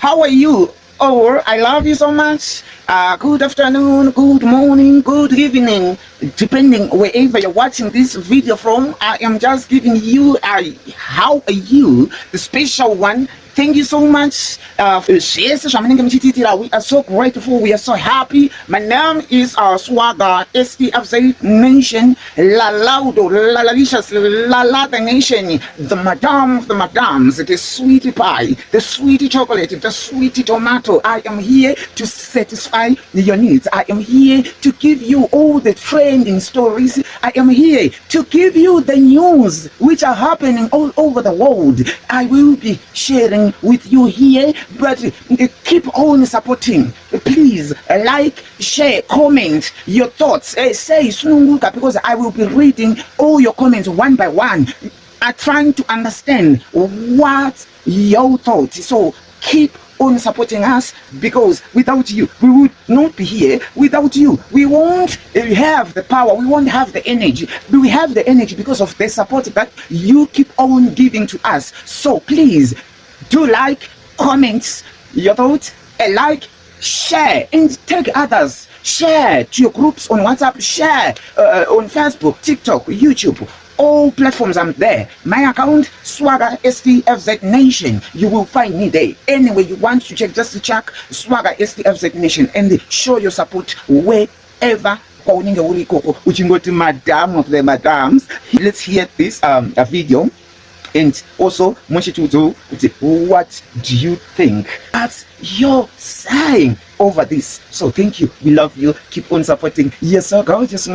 How are you? Oh, I love you so much. Good afternoon, good morning, good evening, depending wherever you're watching this video from. I am just giving you a how are you, the special one. Thank you so much. We are so grateful. We are so happy. My name is Swagger STFZ Nation. La Laudo, La Lalicious, La Lata Nation. The Madame of the Madams, the sweetie pie, the sweetie chocolate, the sweetie tomato. I am here to satisfy your needs. I am here to give you all the trending stories. I am here to give you the news which are happening all over the world. I will be sharing with you here, but keep on supporting. Please like, share, comment your thoughts. Say Sununguka, because I will be reading all your comments one by one. I'm trying to understand what your thoughts. So keep on supporting us, because without you we would not be here. Without you we won't have the power, we won't have the energy. We have the energy because of the support that you keep on giving to us. So please do like, comment your thoughts, like, share, and take others. Share to your groups on WhatsApp, share on Facebook, TikTok, YouTube. All platforms I'm there. My account, Swagger STFZ Nation. You will find me there. Anyway you want to check, just to check Swagger STFZ Nation and show your support wherever. Madam of the Madams. Let's hear this video. And also, what do you think? That's your saying over this. So thank you. We love you. Keep on supporting. Yes, sir. Gorgeous.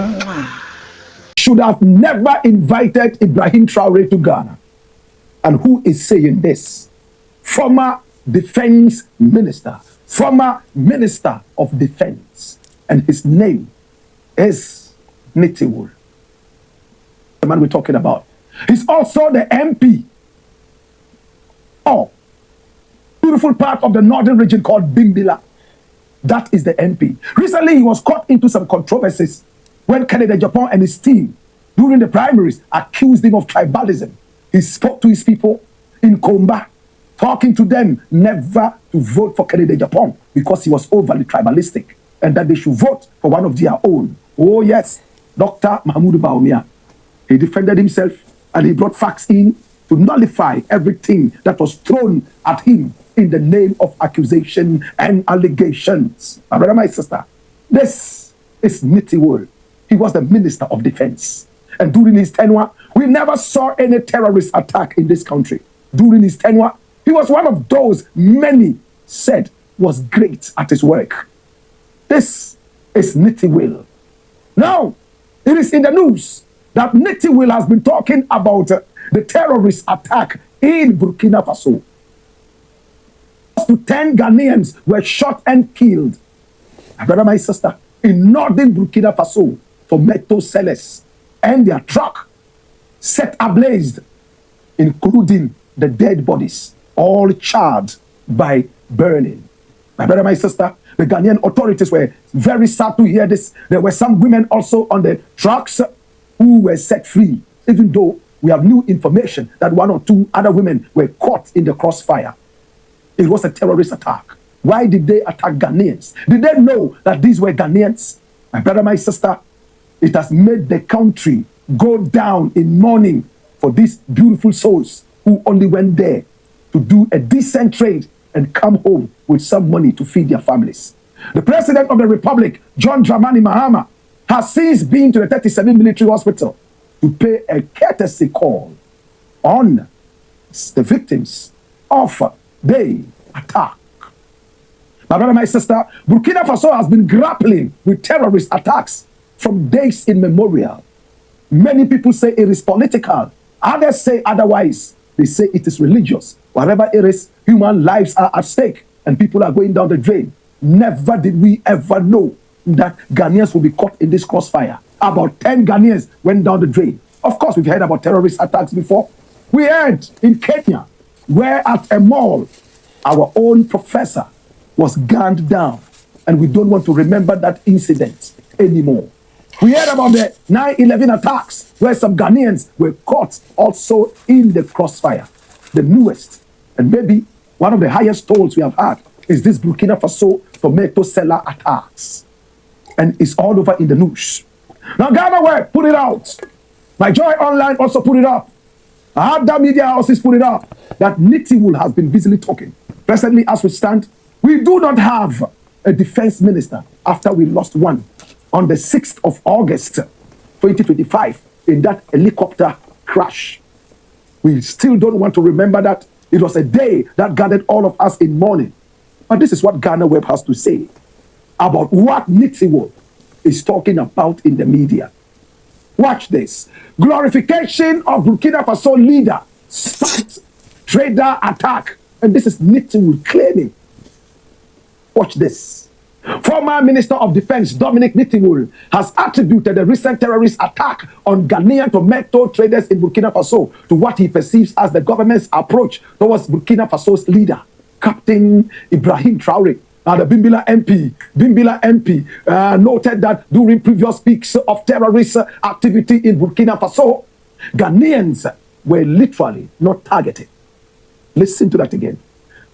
Should have never invited Ibrahim Traore to Ghana. And who is saying this? Former defense minister, former minister of defense. And his name is Nitiwul. The man we're talking about. He's also the MP of beautiful part of the northern region called Bimbila. That is the MP. Recently, he was caught into some controversies when Canada, Japan, and his team during the primaries accused him of tribalism. He spoke to his people in Komba, talking to them never to vote for Canada, Japan because he was overly tribalistic, and that they should vote for one of their own. Oh yes, Dr. Mahmoud Baumia. He defended himself. And he brought facts in to nullify everything that was thrown at him in the name of accusation and allegations. My brother, my sister, this is Nitiwul. He was the Minister of Defense. And during his tenure, we never saw any terrorist attack in this country. During his tenure, he was one of those many said was great at his work. This is Nitiwul. Now, it is in the news that Nitiwul has been talking about the terrorist attack in Burkina Faso. Close to 10 Ghanaians were shot and killed. My brother, my sister, in northern Burkina Faso, tomato sellers and their truck set ablaze, including the dead bodies, all charred by burning. My brother, my sister, the Ghanaian authorities were very sad to hear this. There were some women also on the trucks who were set free, even though we have new information that one or two other women were caught in the crossfire. It was a terrorist attack. Why did they attack Ghanaians? Did they know that these were Ghanaians? My brother, my sister, it has made the country go down in mourning for these beautiful souls who only went there to do a decent trade and come home with some money to feed their families. The President of the Republic, John Dramani Mahama, has since been to the 37 military hospital to pay a courtesy call on the victims of the attack. My brother, my sister, Burkina Faso has been grappling with terrorist attacks from days immemorial. Many people say it is political. Others say otherwise. They say it is religious. Whatever it is, human lives are at stake and people are going down the drain. Never did we ever know that Ghanaians will be caught in this crossfire. About 10 Ghanaians went down the drain. Of course, we've heard about terrorist attacks before. We heard in Kenya, where at a mall, our own professor was gunned down. And we don't want to remember that incident anymore. We heard about the 9/11 attacks, where some Ghanaians were caught also in the crossfire. The newest, and maybe one of the highest tolls we have had is this Burkina Faso tomato seller attacks. And it's all over in the news. Now, Ghana Web, put it out. My Joy Online also put it up. Other media houses put it up. That Nitiwul has been busily talking. Presently, as we stand, we do not have a defense minister after we lost one on the 6th of August, 2025, in that helicopter crash. We still don't want to remember that. It was a day that gathered all of us in mourning. But this is what Ghana Web has to say about what Nitiwul is talking about in the media. Watch this. Glorification of Burkina Faso leader sparks trader attack. And this is Nitiwul claiming. Watch this. Former Minister of Defense Dominic Nitiwul has attributed the recent terrorist attack on Ghanaian tomato traders in Burkina Faso to what he perceives as the government's approach towards Burkina Faso's leader, Captain Ibrahim Traore. The Bimbilla MP noted that during previous peaks of terrorist activity in Burkina Faso, Ghanaians were literally not targeted. Listen to that again.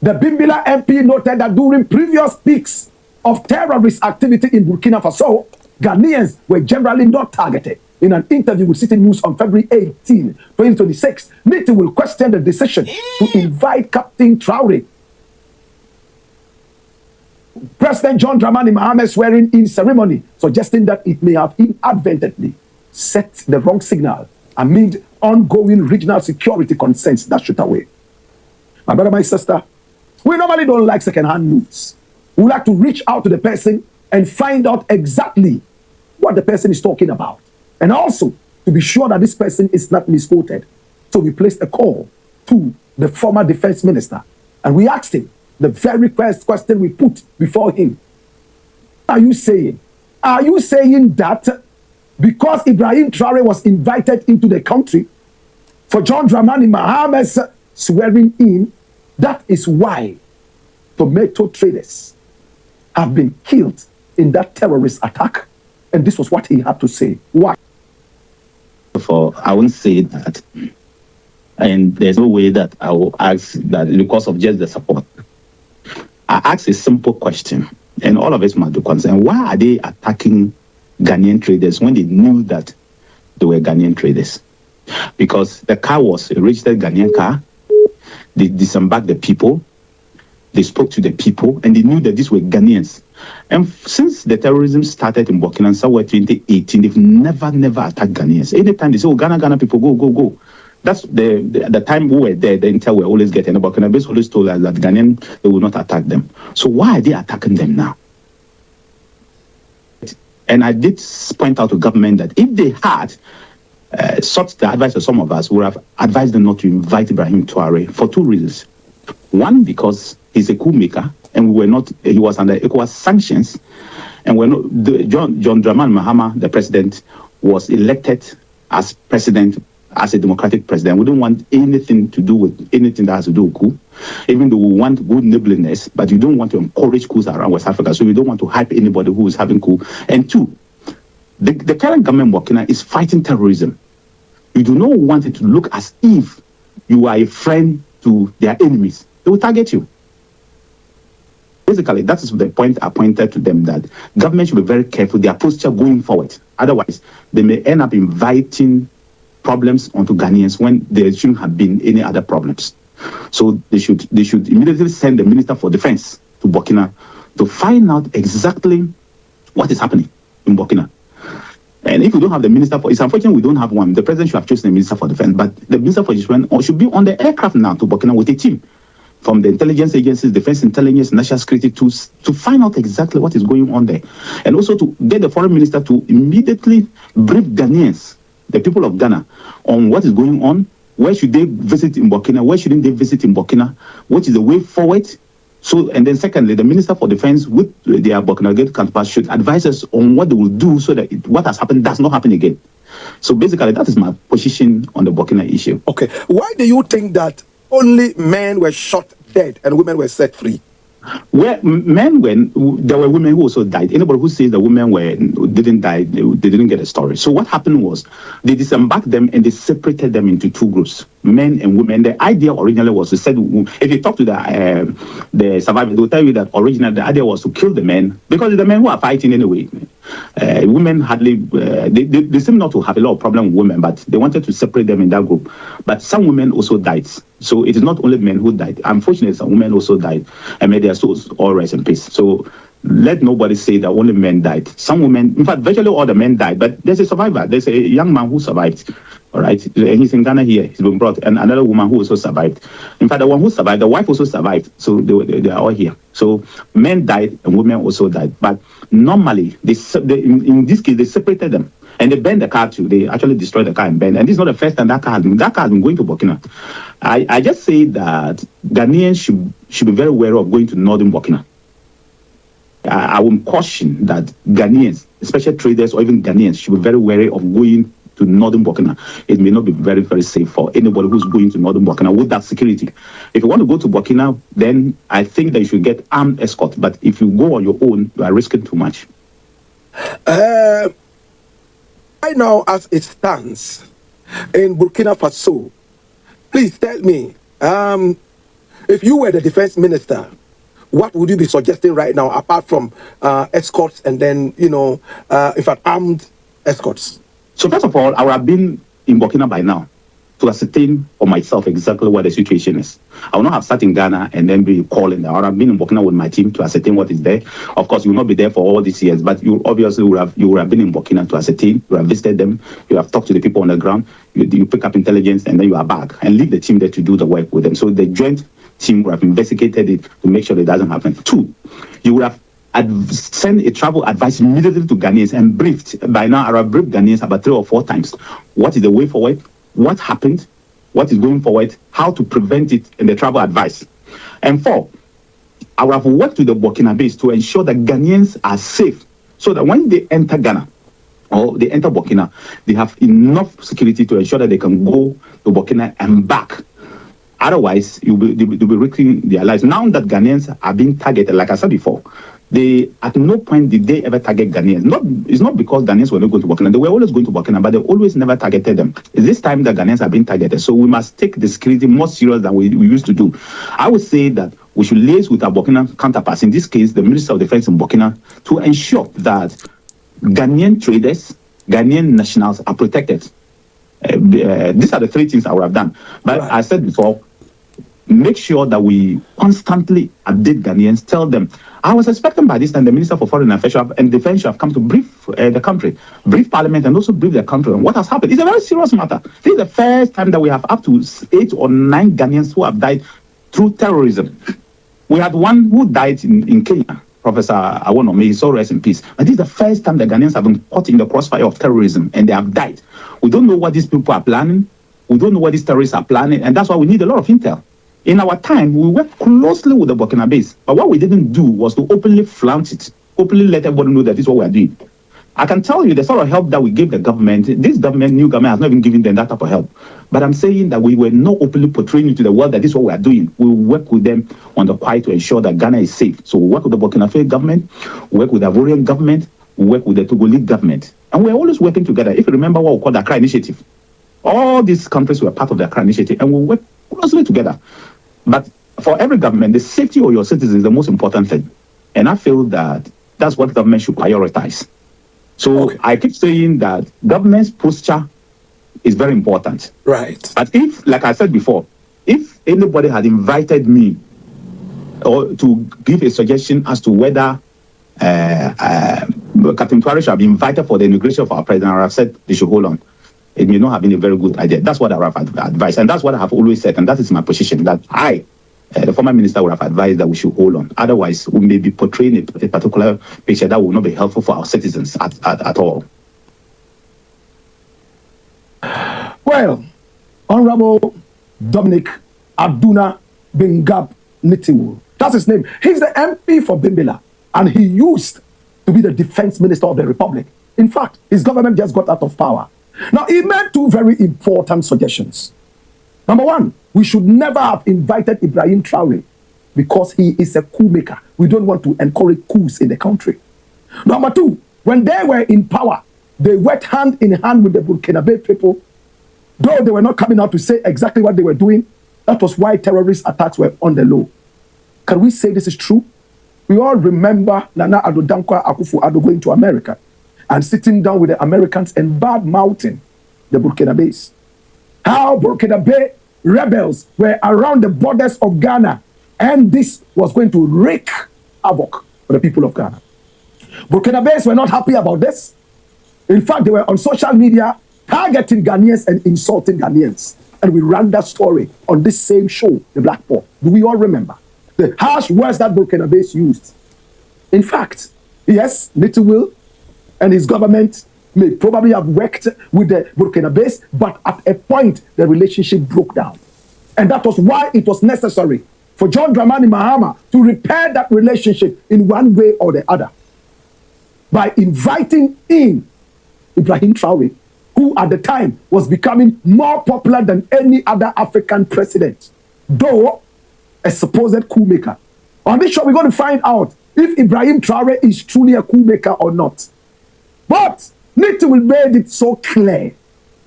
The Bimbilla MP noted that during previous peaks of terrorist activity in Burkina Faso, Ghanaians were generally not targeted. In an interview with City News on February 18, 2026, Niti will question the decision to invite Captain Traore. President John Dramani Mahama swearing-in ceremony, suggesting that it may have inadvertently set the wrong signal amid ongoing regional security concerns that shoot away. My brother, my sister, we normally don't like second-hand news. We like to reach out to the person and find out exactly what the person is talking about. And also, to be sure that this person is not misquoted. So we placed a call to the former defense minister, and we asked him the very first question we put before him. Are you saying that because Ibrahim Traore was invited into the country for John Dramani Mahama's swearing in, that is why tomato traders have been killed in that terrorist attack? And this was what he had to say. Why? I won't say that. And there's no way that I will ask that because of just the support. I asked a simple question, and all of us must be concerned. Why are they attacking Ghanaian traders when they knew that they were Ghanaian traders? Because the car was a registered Ghanaian car. They disembarked the people. They spoke to the people, and they knew that these were Ghanaians. And since the terrorism started in Burkina Faso, somewhere 2018, they've never attacked Ghanaians. Anytime they say, oh, Ghana people, go. That's the time we were there, the intel were always getting about Burkina Faso always told us that Ghanaian, they will not attack them. So why are they attacking them now? And I did point out to government that if they had sought the advice of some of us, we would have advised them not to invite Ibrahim Traore for two reasons. One, because he's a coup maker, and he was under ECOWAS sanctions, and John Dramani Mahama, the president, was elected as president, as a democratic president. We don't want anything to do with anything that has to do with coup, even though we want good neighborliness, but you don't want to encourage coups around West Africa, so we don't want to hype anybody who is having coup. And two, the current government in Burkina is fighting terrorism. You do not want it to look as if you are a friend to their enemies. They will target you. Basically, that is the point I pointed to them, that government should be very careful their posture going forward. Otherwise, they may end up inviting problems onto Ghanaians when there shouldn't have been any other problems. So they should immediately send the Minister for Defense to Burkina to find out exactly what is happening in Burkina. And if we don't have the Minister for, it's unfortunate we don't have one. The President should have chosen the Minister for Defense, but the Minister for Defense should be on the aircraft now to Burkina with a team from the intelligence agencies, defense intelligence, national security tools, to find out exactly what is going on there. And also to get the foreign minister to immediately brief Ghanaians, the people of Ghana, on what is going on, where should they visit in Burkina, where shouldn't they visit in Burkina, what is the way forward. So, and then secondly, the Minister for Defense with their Burkina counterparts should advise us on what they will do so that what has happened does not happen again. So basically, that is my position on the Burkina issue. Okay. Why do you think that only men were shot dead and women were set free? Well, there were women who also died. Anybody who says the women didn't die, they didn't get a story. So what happened was they disembarked them and they separated them into two groups. men and women. The idea originally was to set, if you talk to the survivors, they'll tell you that originally the idea was to kill the men, because it's the men who are fighting anyway. Women hardly, they seem not to have a lot of problem with women, but they wanted to separate them in that group. But some women also died. So it is not only men who died. Unfortunately, some women also died. And may their souls all rest in peace. So let nobody say that only men died. Some women, in fact, virtually all the men died, but there's a survivor. There's a young man who survived. All right. And he's in Ghana here. He's been brought. And another woman who also survived. In fact, the one who survived, the wife also survived. So they are all here. So men died and women also died. But normally, in this case, they separated them. And they burned the car too. They actually destroyed the car and burned. And this is not the first time that car has been going to Burkina. I just say that Ghanaians should be very wary of going to northern Burkina. I would caution that Ghanaians, especially traders or even Ghanaians, should be very wary of going to northern Burkina. It may not be very, very safe for anybody who's going to northern Burkina with that security. If you want to go to Burkina, then I think that you should get armed escort. But if you go on your own, you are risking too much. Right now, as it stands in Burkina Faso, please tell me, if you were the defense minister, what would you be suggesting right now, apart from escorts and then, in fact, armed escorts? So first of all, I would have been in Burkina by now to ascertain for myself exactly what the situation is. I will not have sat in Ghana and then be calling. I would have been in Burkina with my team to ascertain what is there. Of course, you will not be there for all these years, but you obviously would have been in Burkina to ascertain. You have visited them. You have talked to the people on the ground. You pick up intelligence, and then you are back and leave the team there to do the work with them. So the joint team would have investigated it to make sure it doesn't happen. 2, you would have send a travel advice immediately to Ghanaians and briefed. By now, I have briefed Ghanaians about 3 or 4 times. What is the way forward? What happened? What is going forward? How to prevent it in the travel advice? And 4, I would have worked with the Burkinabés to ensure that Ghanaians are safe, so that when they enter Ghana or they enter Burkina, they have enough security to ensure that they can go to Burkina and back. Otherwise, they'll be risking their lives. Now that Ghanaians are being targeted, like I said before, at no point did they ever target Ghanaians. It's not because Ghanaians were not going to Burkina. They were always going to Burkina, but they always never targeted them. It's this time that Ghanaians are being targeted. So we must take the security more serious than we used to do. I would say that we should liaise with our Burkina counterparts, in this case, the Minister of Defense in Burkina, to ensure that Ghanaian traders, Ghanaian nationals are protected. These are the 3 things I would have done. But I said before, make sure that we constantly update Ghanaians, tell them. I was expecting by this time the Minister for Foreign Affairs and Defense should have come to brief the country, brief Parliament, and also brief the country on what has happened. It's a very serious matter. This is the first time that we have up to 8 or 9 Ghanaians who have died through terrorism. We had one who died in Kenya, Professor Awono, may his soul rest in peace. But this is the first time the Ghanaians have been caught in the crossfire of terrorism and they have died. We don't know what these people are planning. We don't know what these terrorists are planning, and that's why we need a lot of intel. In our time, we worked closely with the Burkinabés, but what we didn't do was to openly flaunt it, openly let everybody know that this is what we are doing. I can tell you the sort of help that we gave the government, this government, new government, has not even given them that type of help. But I'm saying that we were not openly portraying it to the world that this is what we are doing. We work with them on the quiet to ensure that Ghana is safe. So we work with the Burkina Faso government, we work with the Ivorian government, we work with the Togolese government. And we're always working together. If you remember what we call the Accra Initiative, all these countries were part of the Accra Initiative, and we work closely together. But for every government, the safety of your citizens is the most important thing. And I feel that that's what government should prioritize. So I keep saying that government's posture is very important. Right. But if, like I said before, if anybody had invited me or to give a suggestion as to whether Captain Traore should be invited for the inauguration of our president, I have said they should hold on. It may not have been a very good idea. That's what I have advised. And that's what I have always said. And that is my position, that I, the former minister, would have advised that we should hold on. Otherwise, we may be portraying a particular picture that will not be helpful for our citizens at all. Well, Honorable Dominic Aduna Bingab Nitiwu, that's his name. He's the MP for Bimbila, and he used to be the defense minister of the Republic. In fact, his government just got out of power. Now, he made 2 very important suggestions. Number 1, we should never have invited Ibrahim Traore because he is a coup maker. We don't want to encourage coups in the country. Number 2, when they were in power, they worked hand in hand with the Burkinabe people Though they were not coming out to say exactly what they were doing, that was why terrorist attacks were on the low. Can we say this is true? We all remember Nana Addo Dankwa Akufo-Addo going to America and sitting down with the Americans and bad-mouthing the Burkinabés. How Burkinabe rebels were around the borders of Ghana, and this was going to wreak havoc for the people of Ghana. Burkinabés were not happy about this. In fact, they were on social media targeting Ghanaians and insulting Ghanaians. And we ran that story on this same show, The Black Paul. Do we all remember the harsh words that Burkinabés used? In fact, yes, Nitiwil and his government may probably have worked with the Burkinabés, but at a point, the relationship broke down. And that was why it was necessary for John Dramani Mahama to repair that relationship in one way or the other by inviting in Ibrahim Traore, who at the time was becoming more popular than any other African president, though a supposed coup maker. On this show, we're going to find out if Ibrahim Traore is truly a coup maker or not. But Nitiwil made it so clear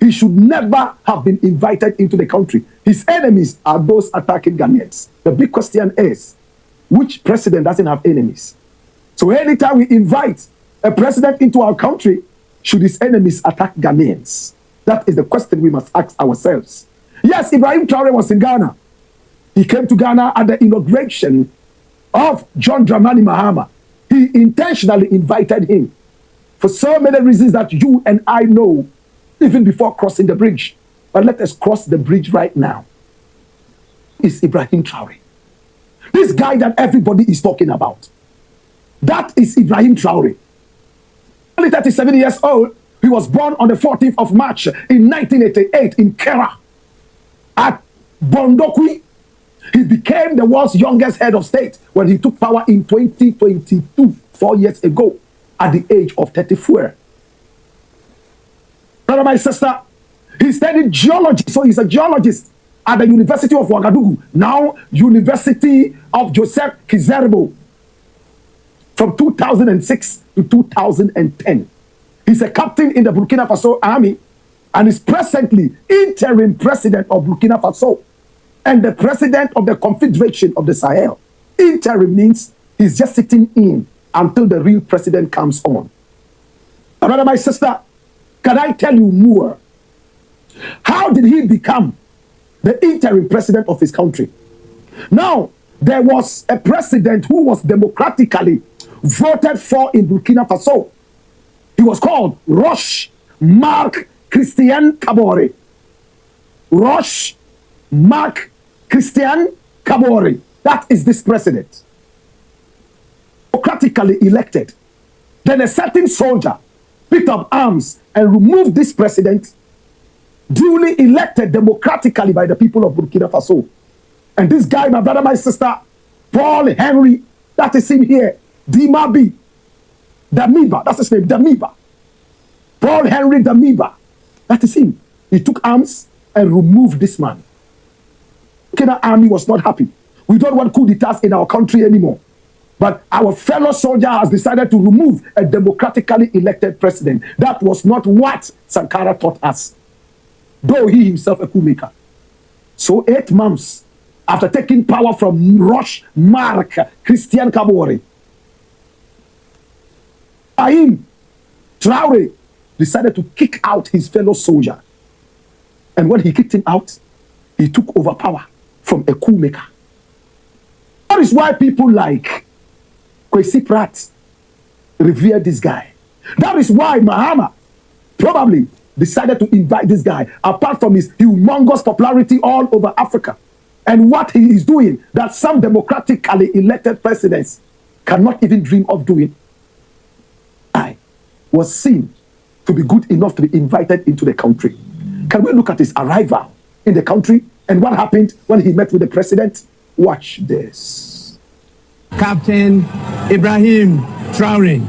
he should never have been invited into the country. His enemies are those attacking Ghanaians. The big question is, which president doesn't have enemies? So anytime we invite a president into our country, should his enemies attack Ghanaians? That is the question we must ask ourselves. Yes, Ibrahim Traore was in Ghana. He came to Ghana at the inauguration of John Dramani Mahama. He intentionally invited him for so many reasons that you and I know, even before crossing the bridge. But let us cross the bridge right now. Is Ibrahim Traore. This guy that everybody is talking about. That is Ibrahim Traore. Only 37 years old. He was born on the 14th of March in 1988 in Kera. At Bondokwi, he became the world's youngest head of state when he took power in 2022, 4 years ago, at the age of 34. Brother, my sister, he studied geology, so he's a geologist at the University of Ouagadougou, now University of Joseph Kizerbo, from 2006 to 2010. He's a captain in the Burkina Faso army and is presently interim president of Burkina Faso and the president of the Confederation of the Sahel. Interim means he's just sitting in until the real president comes on. Brother, my sister, can I tell you more? How did he become the interim president of his country? Now, there was a president who was democratically voted for in Burkina Faso. He was called Roch Marc Christian Kabore. Roch Marc Christian Kabore. That is this president. Democratically elected. Then a certain soldier picked up arms and removed this president, duly elected democratically by the people of Burkina Faso. And this guy, my brother, my sister, Paul Henry, that is him here, Damiba, that's his name, Damiba. Paul Henry Damiba, that is him. He took arms and removed this man. Burkina army was not happy. We don't want coup d'etats in our country anymore. But our fellow soldier has decided to remove a democratically elected president. That was not what Sankara taught us, though he himself a coup maker. So 8 months after taking power from Roch Marc Christian Kabore, Ibrahim Traore decided to kick out his fellow soldier. And when he kicked him out, he took over power from a coup maker. That is why people like Kwesi Pratt revere this guy. That is why Mahama probably decided to invite this guy, apart from his humongous popularity all over Africa. And what he is doing that some democratically elected presidents cannot even dream of doing. I was seen to be good enough to be invited into the country. Can we look at his arrival in the country and what happened when he met with the president? Watch this. Captain Ibrahim Traore.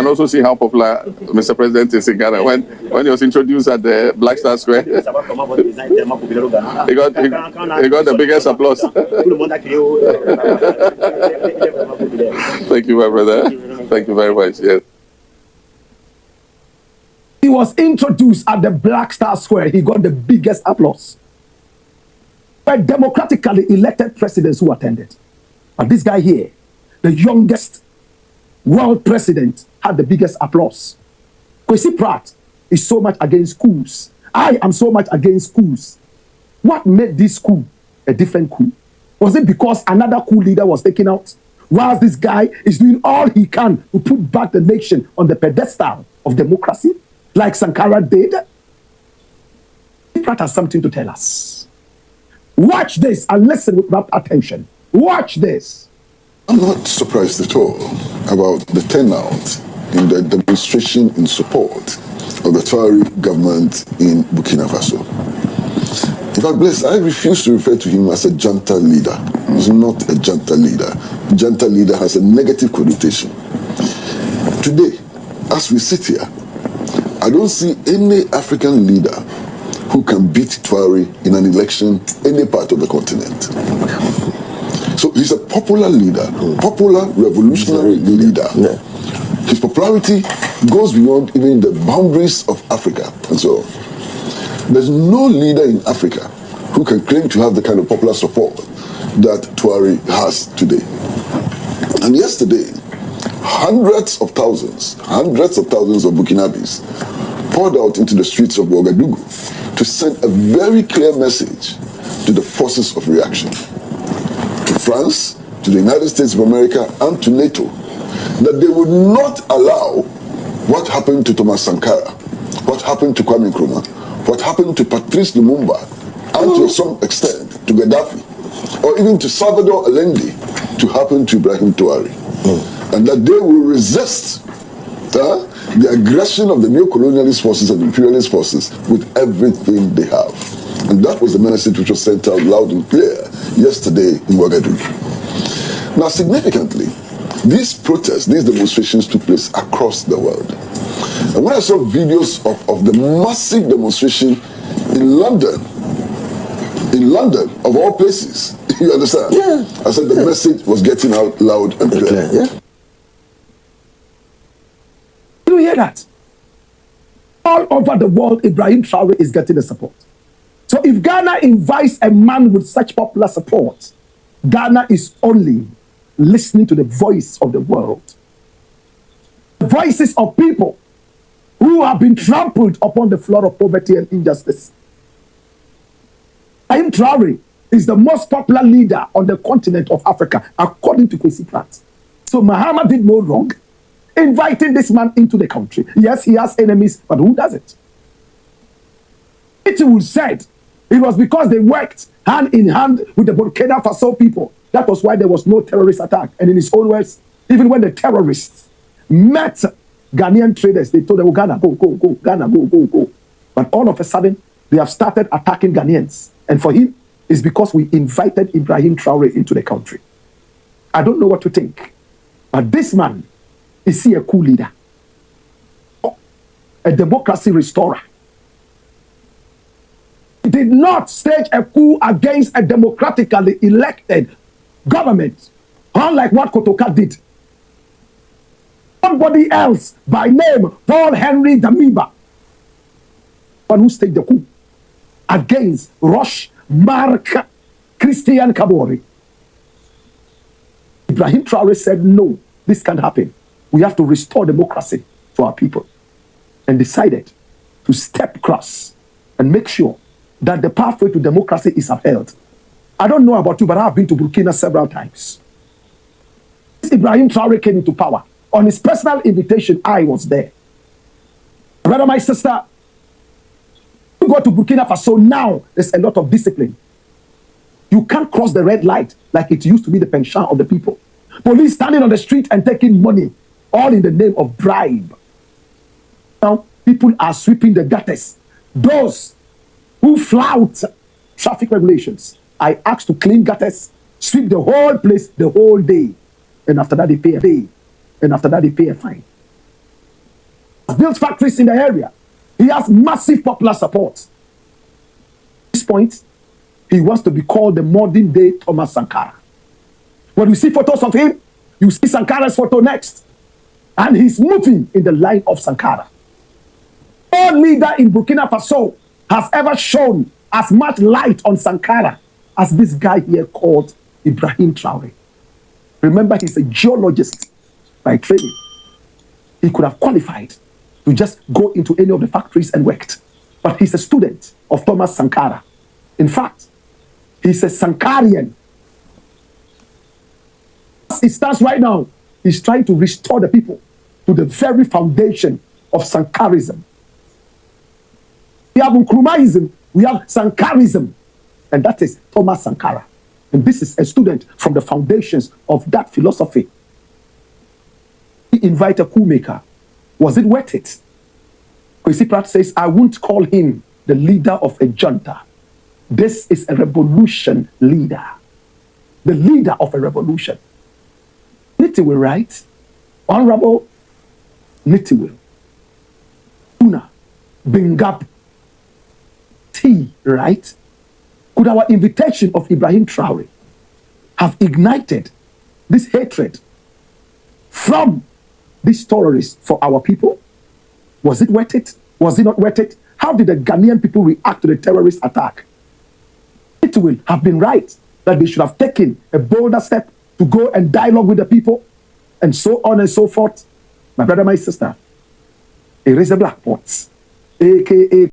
can also see how popular Mr. President is in Ghana. When he was introduced at the Black Star Square, he got the biggest applause. Thank you, my brother. Thank you very much. Yes. He was introduced at the Black Star Square. He got the biggest applause. But democratically elected presidents who attended. But this guy here, the youngest world president, had the biggest applause. Kwesi Pratt is so much against coups. I am so much against coups. What made this coup a different coup? Was it because another coup leader was taken out? Whilst this guy is doing all he can to put back the nation on the pedestal of democracy, like Sankara did? Pratt has something to tell us. Watch this and listen with rapt attention. Watch this. I'm not surprised at all about the turnout in the demonstration in support of the Traore government in Burkina Faso. In fact, bless, I refuse to refer to him as a junta leader. He's not a junta leader. Junta leader has a negative connotation. Today, as we sit here, I don't see any African leader who can beat Traore in an election any part of the continent. So he's a popular leader, popular revolutionary leader. Yeah. His popularity goes beyond even the boundaries of Africa and so on. There's no leader in Africa who can claim to have the kind of popular support that Traore has today. And yesterday, hundreds of thousands of Burkinabes poured out into the streets of Ouagadougou to send a very clear message to the forces of reaction, to France, to the United States of America, and to NATO, that they would not allow what happened to Thomas Sankara, what happened to Kwame Nkrumah, what happened to Patrice Lumumba, and to some extent to Gaddafi, or even to Salvador Allende, to happen to Ibrahim Traore. And that they will resist the aggression of the neo-colonialist forces and imperialist forces with everything they have. And that was the message which was sent out loud and clear yesterday in Ouagadougou. Now, significantly, these protests, these demonstrations took place across the world. And when I saw videos of the massive demonstration in London, of all places, you understand? Yeah. I said the message was getting out loud and clear. Yeah. Do you hear that? All over the world, Ibrahim Traore is getting the support. So if Ghana invites a man with such popular support, Ghana is only listening to the voice of the world. The voices of people who have been trampled upon the floor of poverty and injustice. Ibrahim Traore is the most popular leader on the continent of Africa, according to Kwesi Pratt. So Mahama did no wrong inviting this man into the country. Yes, he has enemies, but who does it? It was said it was because they worked hand in hand with the Burkina Faso people. That was why there was no terrorist attack. And in his own words, even when the terrorists met Ghanaian traders, they told them, oh, Ghana, go, go, go, Ghana, go, go, go. But all of a sudden, they have started attacking Ghanaians. And for him, it's because we invited Ibrahim Traore into the country. I don't know what to think. But this man, is he a coup leader? A democracy restorer? He did not stage a coup against a democratically elected government, unlike what Kotoka did. Somebody else by name Paul Henry Damiba, one who staged the coup against Roch Marc Christian Kabore. Ibrahim Traore said, no, this can't happen. We have to restore democracy to our people. And decided to step across and make sure that the pathway to democracy is upheld. I don't know about you, but I've been to Burkina several times. Ibrahim Traore came into power. On his personal invitation, I was there. Brother, my sister, you go to Burkina Faso now, there's a lot of discipline. You can't cross the red light like it used to be the penchant of the people. Police standing on the street and taking money, all in the name of bribe. Now, people are sweeping the gutters. Those who flout traffic regulations are asked to clean gutters, sweep the whole place the whole day. And after that, they pay a fee. And after that, they pay a fine. built factories in the area. He has massive popular support. At this point, he wants to be called the modern day Thomas Sankara. When you see photos of him, you see Sankara's photo next. And he's moving in the line of Sankara. No leader in Burkina Faso has ever shown as much light on Sankara as this guy here called Ibrahim Traore. Remember, he's a geologist by training. He could have qualified to just go into any of the factories and worked. But he's a student of Thomas Sankara. In fact, he's a Sankarian. As it stands right now, he's trying to restore the people to the very foundation of Sankarism. We have Nkrumahism, we have Sankarism, and that is Thomas Sankara. And this is a student from the foundations of that philosophy. He invited a coup maker. Was it worth it? Kwesi Pratt says, I won't call him the leader of a junta. This is a revolution leader. The leader of a revolution. Nitiwil, right? Honorable Nitiwil. Una. Bingap. T, right? Could our invitation of Ibrahim Traore have ignited this hatred from these terrorists for our people? Was it worth it? Was it not worth it? How did the Ghanaian people react to the terrorist attack? It will have been right that they should have taken a bolder step to go and dialogue with the people and so on and so forth. My brother, my sister, erase the black pots, aka